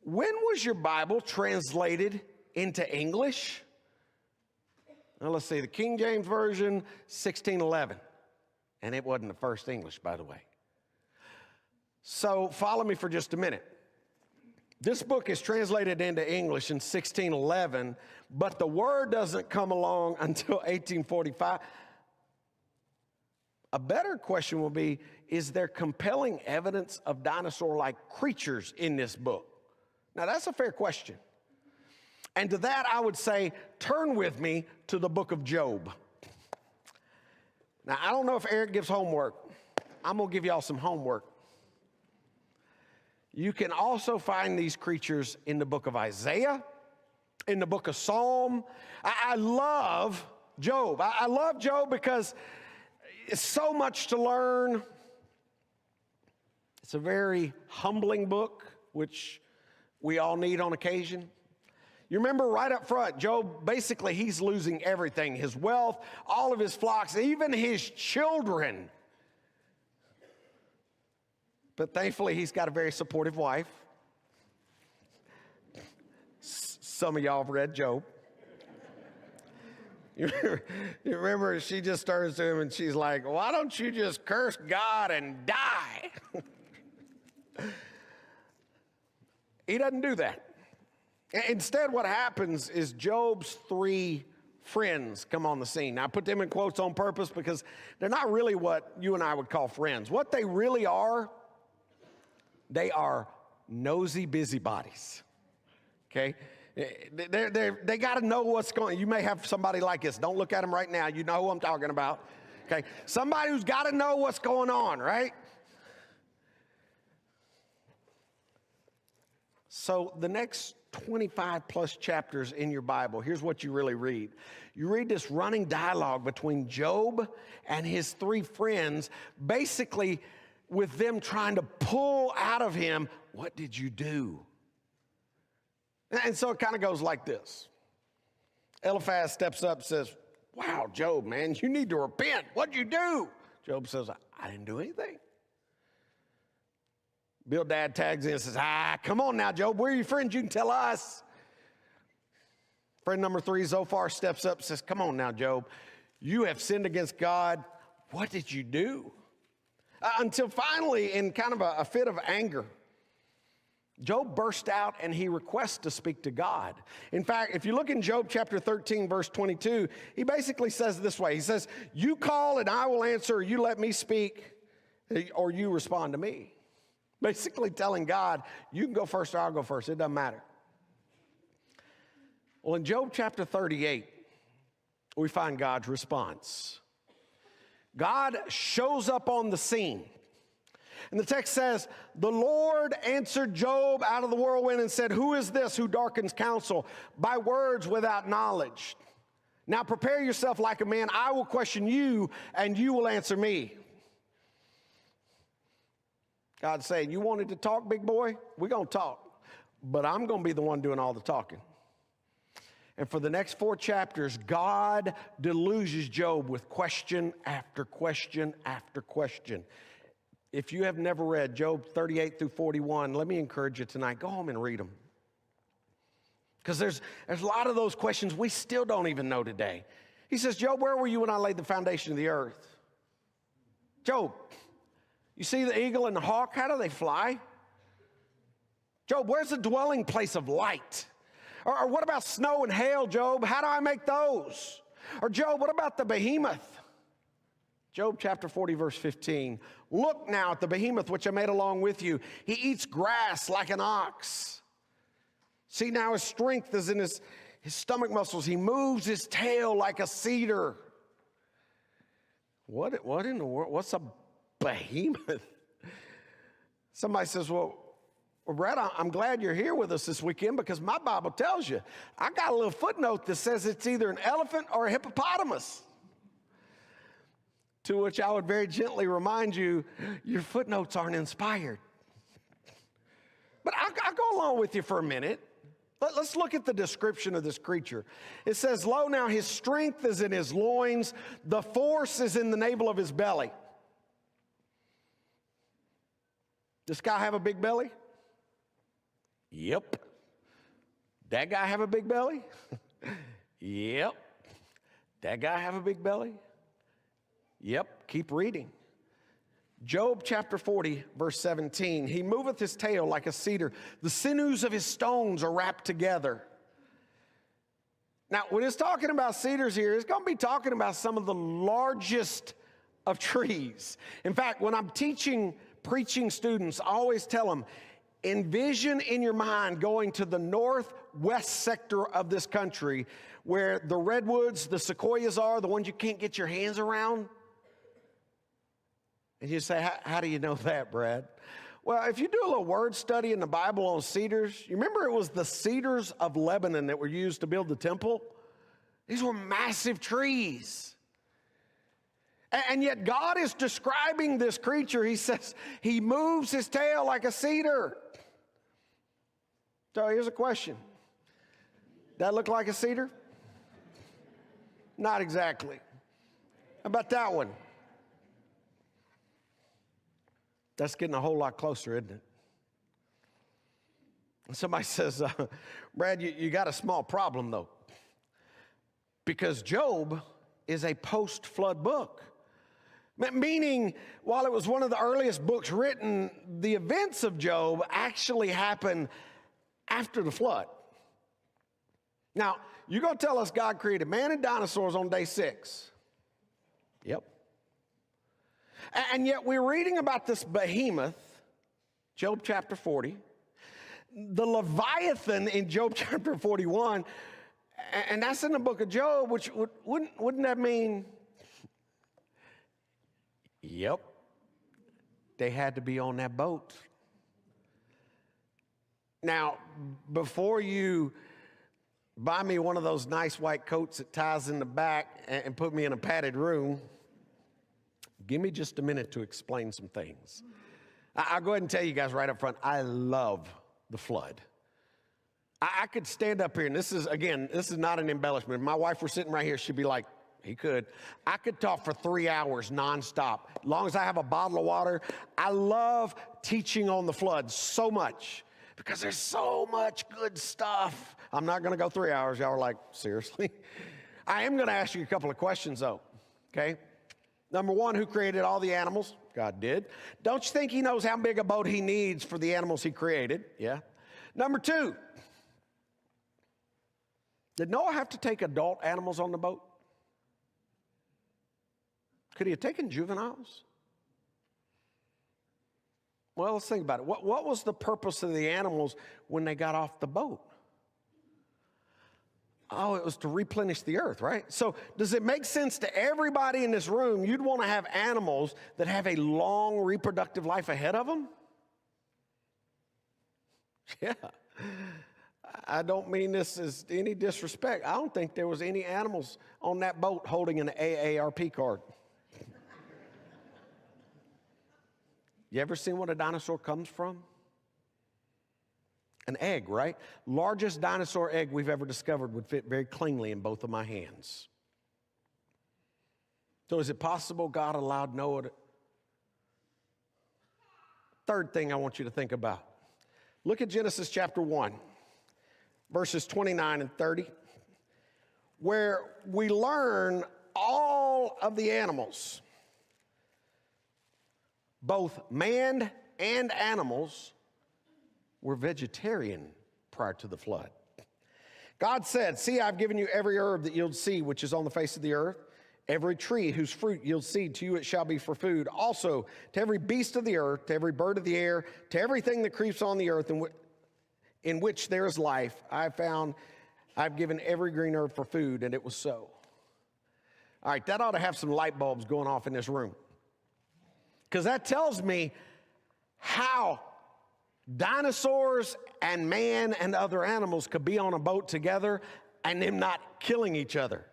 When was your Bible translated into English? Well, let's see, the King James Version, 1611. And it wasn't the first English, by the way. So follow me for just a minute. This book is translated into English in 1611, but the word doesn't come along until 1845. A better question will be, is there compelling evidence of dinosaur-like creatures in this book? Now, that's a fair question. And to that, I would say, turn with me to the book of Job. Now, I don't know if Eric gives homework. I'm going to give y'all some homework. You can also find these creatures in the book of Isaiah, in the book of Psalm. I love Job. I love Job because it's so much to learn. It's a very humbling book, which we all need on occasion. You remember right up front, Job, basically he's losing everything, his wealth, all of his flocks, even his children. But thankfully, he's got a very supportive wife. Some of y'all have read Job. You remember she just turns to him and she's like, why don't you just curse God and die? He doesn't do that. Instead, what happens is Job's three friends come on the scene. Now, I put them in quotes on purpose because they're not really what you and I would call friends. What they really are, they are nosy busybodies, okay? They got to know what's going on. You may have somebody like this. Don't look at them right now. You know who I'm talking about, okay? Somebody who's got to know what's going on, right? So the next 25 plus chapters in your Bible, here's what you really read. You read this running dialogue between Job and his three friends, basically with them trying to pull out of him, what did you do? And so it kind of goes like this. Eliphaz steps up and says, wow, Job, man, you need to repent. What'd you do? Job says, I didn't do anything. Bildad tags in and says, come on now, Job, we're your friends, you can tell us. Friend number three, Zophar, steps up and says, come on now, Job, you have sinned against God. What did you do? Until finally, in kind of a fit of anger, Job burst out and he requests to speak to God. In fact, if you look in Job chapter 13, verse 22, he basically says it this way. He says, you call and I will answer, you let me speak, or you respond to me. Basically telling God, you can go first or I'll go first. It doesn't matter. Well, in Job chapter 38, we find God's response. God shows up on the scene. And the text says, the Lord answered Job out of the whirlwind and said, who is this who darkens counsel by words without knowledge? Now prepare yourself like a man. I will question you, and you will answer me. God's saying, you wanted to talk, big boy? We're going to talk. But I'm going to be the one doing all the talking. And for the next 4 chapters, God deluges Job with question after question after question. If you have never read Job 38 through 41, let me encourage you tonight, go home and read them. Because there's a lot of those questions we still don't even know today. He says, Job, where were you when I laid the foundation of the earth? Job, you see the eagle and the hawk? How do they fly? Job, where's the dwelling place of light? Or what about snow and hail, Job? How do I make those? Or Job, what about the behemoth? Job chapter 40, verse 15. Look now at the behemoth which I made along with you. He eats grass like an ox. See now his strength is in his stomach muscles. He moves his tail like a cedar. What in the world? What's a behemoth? Somebody says, well, Brad, I'm glad you're here with us this weekend because my Bible tells you. I got a little footnote that says it's either an elephant or a hippopotamus. To which I would very gently remind you, your footnotes aren't inspired. But I'll go along with you for a minute. Let's look at the description of this creature. It says, lo, now his strength is in his loins. The force is in the navel of his belly. This guy have a big belly? Yep. That guy have a big belly? Yep. That guy have a big belly? Yep, keep reading. Job chapter 40, verse 17. He moveth his tail like a cedar. The sinews of his stones are wrapped together. Now, when it's talking about cedars here, it's going to be talking about some of the largest of trees. In fact, when I'm preaching students, I always tell them, envision in your mind going to the northwest sector of this country where the redwoods, the sequoias are, the ones you can't get your hands around. And you say, how do you know that, Brad? Well, if you do a little word study in the Bible on cedars, you remember it was the cedars of Lebanon that were used to build the temple? These were massive trees. And yet God is describing this creature. He says, he moves his tail like a cedar. So here's a question. That look like a cedar? Not exactly. How about that one? That's getting a whole lot closer, isn't it? And somebody says, Brad, you got a small problem, though. Because Job is a post-flood book. Meaning, while it was one of the earliest books written, the events of Job actually happened after the flood. Now, you're going to tell us God created man and dinosaurs on day 6. Yep. And yet we're reading about this behemoth, Job chapter 40, the Leviathan in Job chapter 41, and that's in the book of Job, which wouldn't that mean, yep, they had to be on that boat. Now, before you buy me one of those nice white coats that ties in the back and put me in a padded room, give me just a minute to explain some things. I'll go ahead and tell you guys right up front, I love the flood. I could stand up here, and this is not an embellishment. If my wife were sitting right here, she'd be like, he could. I could talk for 3 hours nonstop, as long as I have a bottle of water. I love teaching on the flood so much because there's so much good stuff. I'm not going to go 3 hours. Y'all are like, seriously? I am going to ask you a couple of questions, though, okay? Number one, who created all the animals? God did. Don't you think he knows how big a boat he needs for the animals he created? Yeah. Number two, did Noah have to take adult animals on the boat? Could he have taken juveniles? Well, let's think about it. What was the purpose of the animals when they got off the boat? Oh, it was to replenish the earth, right? So does it make sense to everybody in this room you'd want to have animals that have a long reproductive life ahead of them? Yeah. I don't mean this as any disrespect. I don't think there was any animals on that boat holding an AARP card. You ever seen what a dinosaur comes from? An egg, right? Largest dinosaur egg we've ever discovered would fit very cleanly in both of my hands. So is it possible God allowed Noah to... Third thing I want you to think about. Look at Genesis chapter 1, verses 29 and 30, where we learn all of the animals, both man and animals, were vegetarian prior to the flood. God said, "See, I've given you every herb that yields seed, which is on the face of the earth, every tree whose fruit yields seed, to you it shall be for food. Also, to every beast of the earth, to every bird of the air, to everything that creeps on the earth in which there is life, I've given every green herb for food," and it was so. All right, that ought to have some light bulbs going off in this room, because that tells me how dinosaurs and man and other animals could be on a boat together and them not killing each other.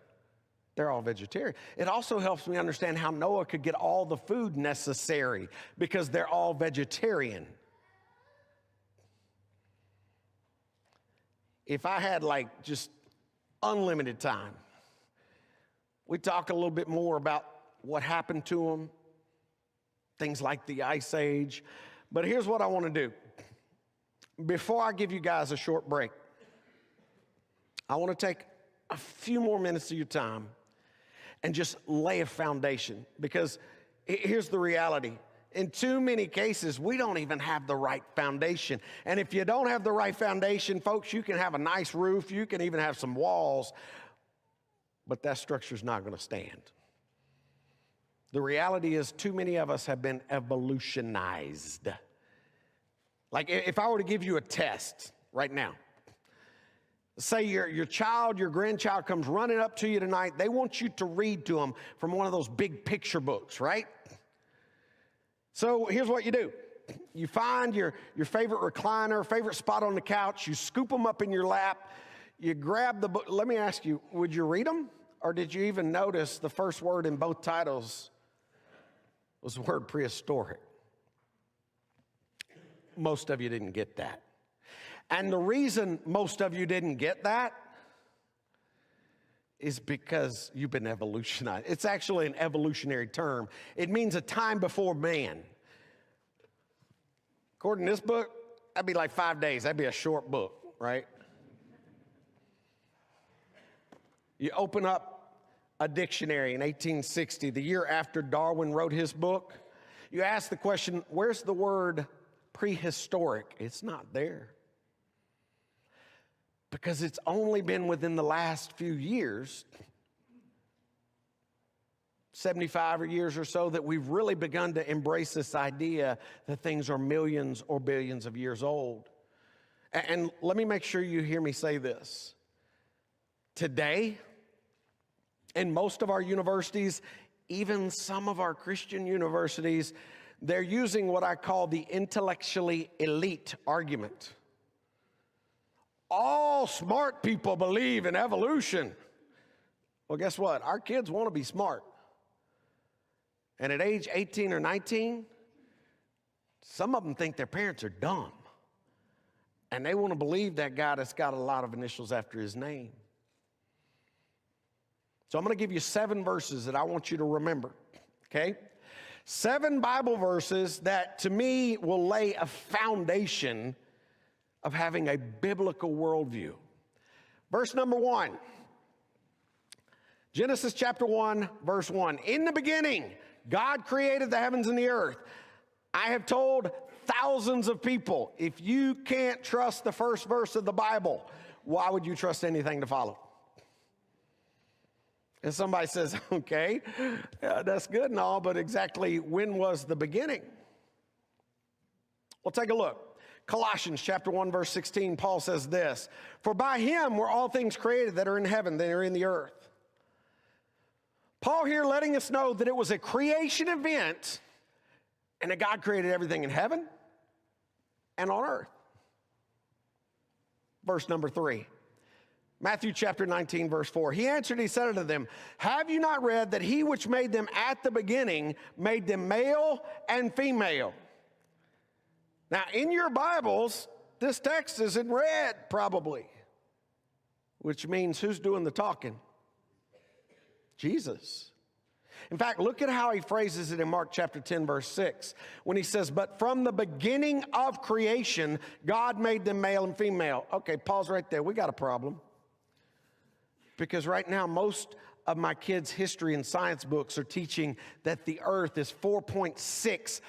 They're all vegetarian. It also helps me understand how Noah could get all the food necessary because they're all vegetarian. If I had like just unlimited time, we'd talk a little bit more about what happened to them, things like the Ice Age. But here's what I want to do. Before I give you guys a short break, I want to take a few more minutes of your time and just lay a foundation, because here's the reality. In too many cases, we don't even have the right foundation. And if you don't have the right foundation, folks, you can have a nice roof, you can even have some walls, but that structure's not going to stand. The reality is too many of us have been evolutionized. Like if I were to give you a test right now, say your child, your grandchild comes running up to you tonight, they want you to read to them from one of those big picture books, right? So here's what you do. You find your favorite recliner, favorite spot on the couch, you scoop them up in your lap, you grab the book. Let me ask you, would you read them? Or did you even notice the first word in both titles was the word prehistoric? Most of you didn't get that. And the reason most of you didn't get that is because you've been evolutionized. It's actually an evolutionary term. It means a time before man. According to this book, that'd be like 5 days. That'd be a short book, right? You open up a dictionary in 1860, the year after Darwin wrote his book. You ask the question, where's the word prehistoric? It's not there. Because it's only been within the last few years, 75 years or so, that we've really begun to embrace this idea that things are millions or billions of years old. And let me make sure you hear me say this. Today, in most of our universities, even some of our Christian universities, they're using what I call the intellectually elite argument. All smart people believe in evolution. Well, guess what? Our kids want to be smart. And at age 18 or 19, some of them think their parents are dumb. And they want to believe that guy that's got a lot of initials after his name. So I'm going to give you 7 verses that I want you to remember, okay? 7 Bible verses that, to me, will lay a foundation of having a biblical worldview. Verse number 1, Genesis chapter 1, verse 1. In the beginning, God created the heavens and the earth. I have told thousands of people, if you can't trust the first verse of the Bible, why would you trust anything to follow? And somebody says, okay, that's good and all, but exactly when was the beginning? Well, take a look. Colossians chapter 1, verse 16, Paul says this, "For by him were all things created that are in heaven, that are in the earth." Paul here letting us know that it was a creation event and that God created everything in heaven and on earth. Verse number 3, Matthew chapter 19, verse 4. "He answered, he said unto them, Have you not read that he which made them at the beginning made them male and female?" Now, in your Bibles, this text is in red, probably, which means who's doing the talking? Jesus. In fact, look at how he phrases it in Mark chapter 10, verse 6, when he says, "But from the beginning of creation, God made them male and female." Okay, pause right there. We got a problem. Because right now, most of my kids' history and science books are teaching that the earth is 4.6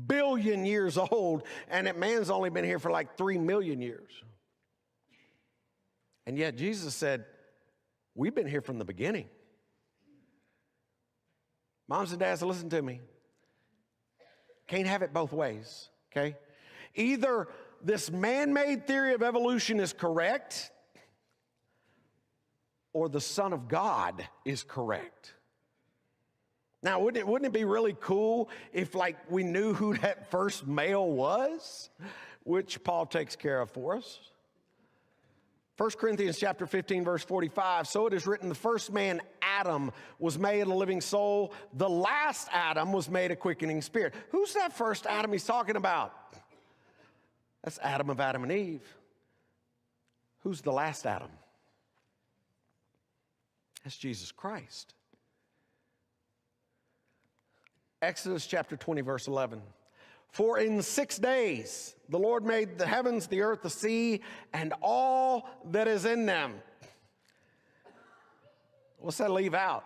billion years old and that man's only been here for like 3 million years. And yet Jesus said, we've been here from the beginning. Moms and dads, listen to me. Can't have it both ways, okay? Either this man-made theory of evolution is correct, or the Son of God is correct. Now, wouldn't it be really cool if, like, we knew who that first male was, which Paul takes care of for us? 1 Corinthians chapter 15, verse 45, "So it is written, the first man, Adam, was made a living soul. The last Adam was made a quickening spirit." Who's that first Adam he's talking about? That's Adam of Adam and Eve. Who's the last Adam? That's Jesus Christ. Exodus chapter 20, verse 11. "For in 6 days the Lord made the heavens, the earth, the sea, and all that is in them." What's that leave out?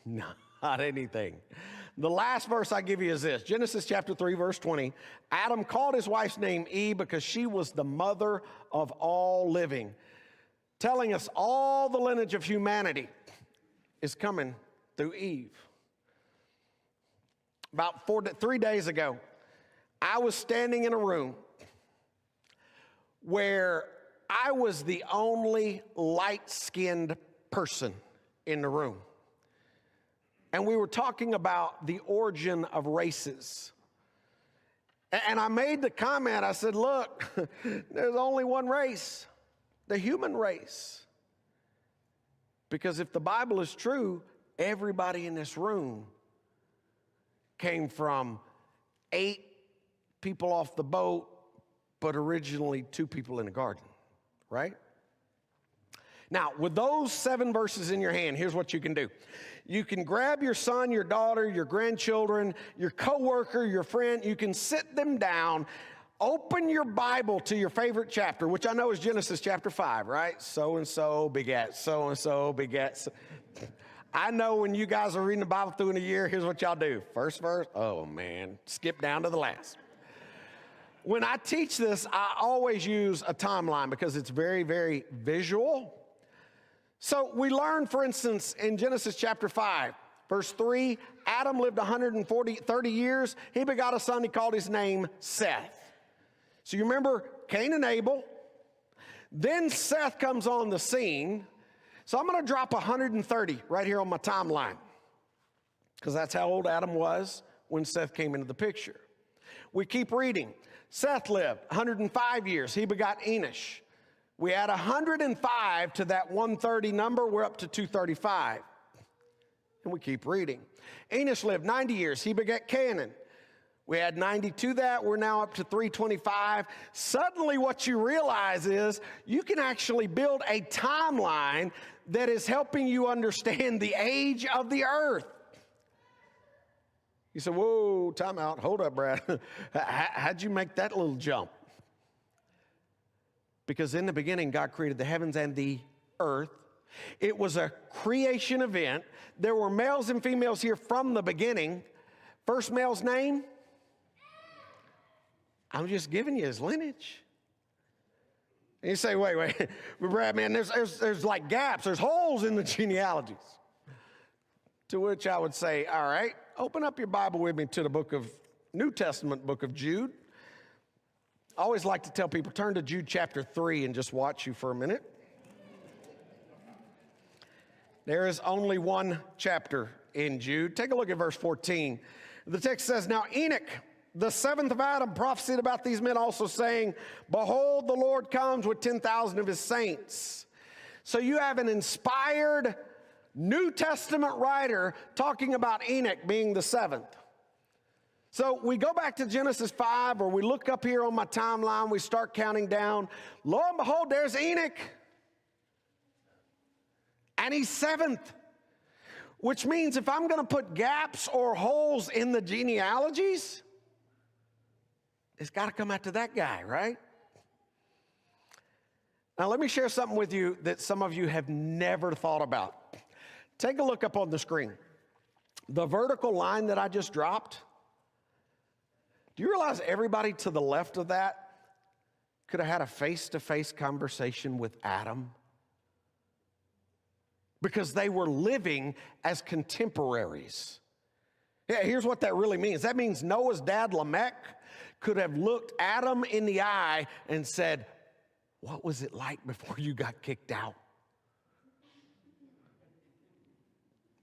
Not anything. The last verse I give you is this. Genesis chapter 3, verse 20. "Adam called his wife's name Eve because she was the mother of all living," telling us all the lineage of humanity is coming through Eve. About 3 days ago, I was standing in a room where I was the only light-skinned person in the room. And we were talking about the origin of races. And I made the comment, I said, look, there's only one race, the human race. Because if the Bible is true, everybody in this room came from 8 people off the boat, but originally 2 people in the garden, right? Now, with those 7 verses in your hand, here's what you can do. You can grab your son, your daughter, your grandchildren, your coworker, your friend. You can sit them down, open your Bible to your favorite chapter, which I know is Genesis chapter 5, right? So-and-so begat, so-and-so begat. I know when you guys are reading the Bible through in a year, here's what y'all do. First verse, oh man, skip down to the last. When I teach this, I always use a timeline because it's very, very visual. So we learn, for instance, in Genesis chapter 5, verse 3, Adam lived 30 years. He begot a son. He called his name Seth. So you remember Cain and Abel. Then Seth comes on the scene. So I'm going to drop 130 right here on my timeline because that's how old Adam was when Seth came into the picture. We keep reading. Seth lived 105 years. He begot Enosh. We add 105 to that 130 number. We're up to 235. And we keep reading. Enosh lived 90 years. He begat Canaan. We add 90 to that. We're now up to 325. Suddenly what you realize is you can actually build a timeline that is helping you understand the age of the earth. You say, whoa, time out. Hold up, Brad. How'd you make that little jump? Because in the beginning, God created the heavens and the earth. It was a creation event. There were males and females here from the beginning. First male's name? I'm just giving you his lineage. And you say, wait, Brad, man, there's like gaps, there's holes in the genealogies. To which I would say, all right, open up your Bible with me to the New Testament book of Jude. I always like to tell people, turn to Jude chapter 3 and just watch you for a minute. There is only one chapter in Jude. Take a look at verse 14. The text says, "Now Enoch, the seventh of Adam, prophesied about these men also, saying, Behold, the Lord comes with 10,000 of his saints." So you have an inspired New Testament writer talking about Enoch being the seventh. So we go back to Genesis 5, or we look up here on my timeline, we start counting down. Lo and behold, there's Enoch. And he's seventh. Which means if I'm going to put gaps or holes in the genealogies, it's got to come after that guy, right? Now let me share something with you that some of you have never thought about. Take a look up on the screen. The vertical line that I just dropped, do you realize everybody to the left of that could have had a face-to-face conversation with Adam? Because they were living as contemporaries. Yeah, here's what that really means. That means Noah's dad, Lamech, could have looked Adam in the eye and said, "What was it like before you got kicked out?"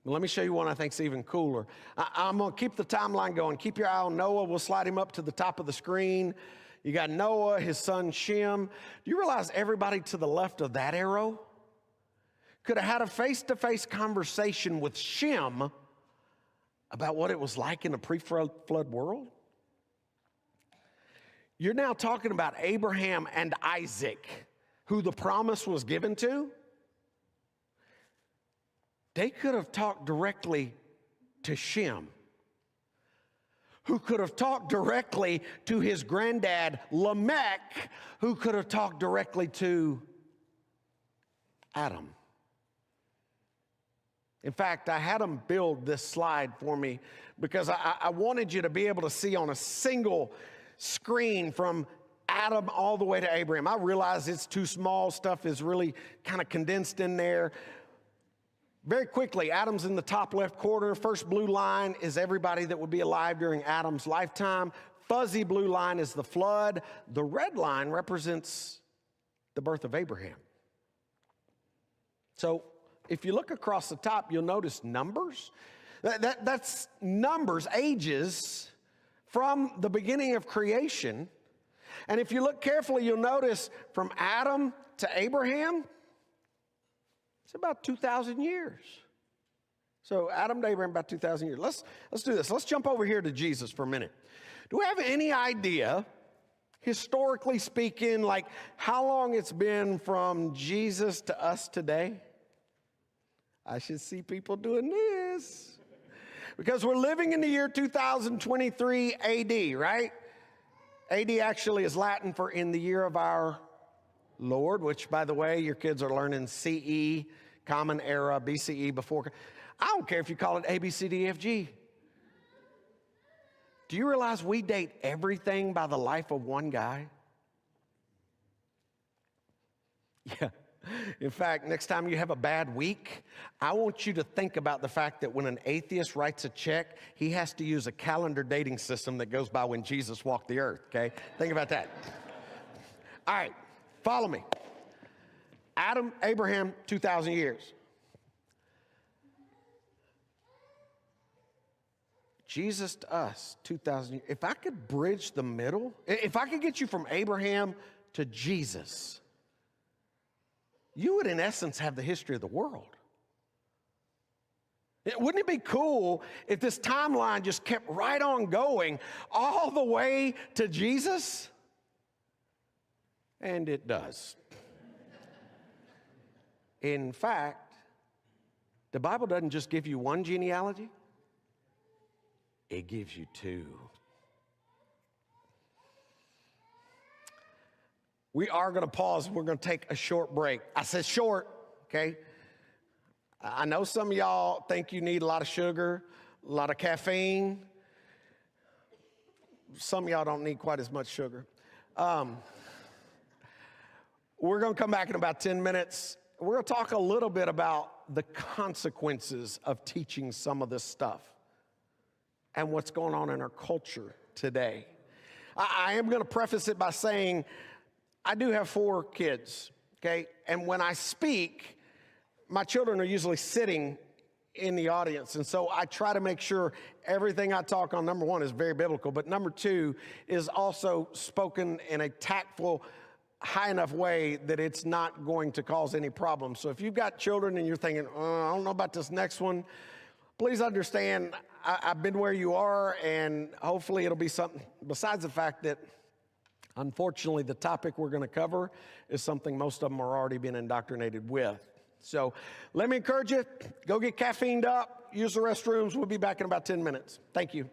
Well, let me show you one I think is even cooler. I'm going to keep the timeline going. Keep your eye on Noah. We'll slide him up to the top of the screen. You got Noah, his son Shem. Do you realize everybody to the left of that arrow could have had a face-to-face conversation with Shem about what it was like in a pre-flood world? You're now talking about Abraham and Isaac, who the promise was given to. They could have talked directly to Shem, who could have talked directly to his granddad, Lamech, who could have talked directly to Adam. In fact, I had them build this slide for me because I wanted you to be able to see on a single screen from Adam all the way to Abraham. I realize it's too small. Stuff is really kind of condensed in there. Very quickly, Adam's in the top left corner. First blue line is everybody that would be alive during Adam's lifetime. Fuzzy blue line is the flood. The red line represents the birth of Abraham. So if you look across the top, you'll notice numbers. That's numbers, ages from the beginning of creation. And if you look carefully, you'll notice from Adam to Abraham, it's about 2,000 years. So Adam to Abraham, about 2,000 years. Let's do this. Let's jump over here to Jesus for a minute. Do we have any idea, historically speaking, like how long it's been from Jesus to us today? I should see people doing this. Because we're living in the year 2023 AD, right? AD actually is Latin for in the year of our Lord, which, by the way, your kids are learning CE, Common Era, BCE, before. I don't care if you call it A, B, C, D, E, F, G. Do you realize we date everything by the life of one guy? Yeah. In fact, next time you have a bad week, I want you to think about the fact that when an atheist writes a check, he has to use a calendar dating system that goes by when Jesus walked the earth, okay? Think about that. All right, follow me. Adam, Abraham, 2,000 years. Jesus to us, 2,000 years. If I could bridge the middle, if I could get you from Abraham to Jesus, you would, in essence, have the history of the world. Wouldn't it be cool if this timeline just kept right on going all the way to Jesus? And it does. In fact, the Bible doesn't just give you one genealogy, it gives you two. We are going to pause. We're going to take a short break. I said short, okay? I know some of y'all think you need a lot of sugar, a lot of caffeine. Some of y'all don't need quite as much sugar. We're going to come back in about 10 minutes. We're going to talk a little bit about the consequences of teaching some of this stuff and what's going on in our culture today. I am going to preface it by saying I do have 4 kids, okay? And when I speak, my children are usually sitting in the audience. And so I try to make sure everything I talk on, number 1, is very biblical, but number 2 is also spoken in a tactful, high enough way that it's not going to cause any problems. So if you've got children and you're thinking, I don't know about this next one, please understand I've been where you are, and hopefully it'll be something besides the fact that unfortunately the topic we're going to cover is something most of them are already being indoctrinated with. So let me encourage you, go get caffeined up, use the restrooms. We'll be back in about 10 minutes. Thank you.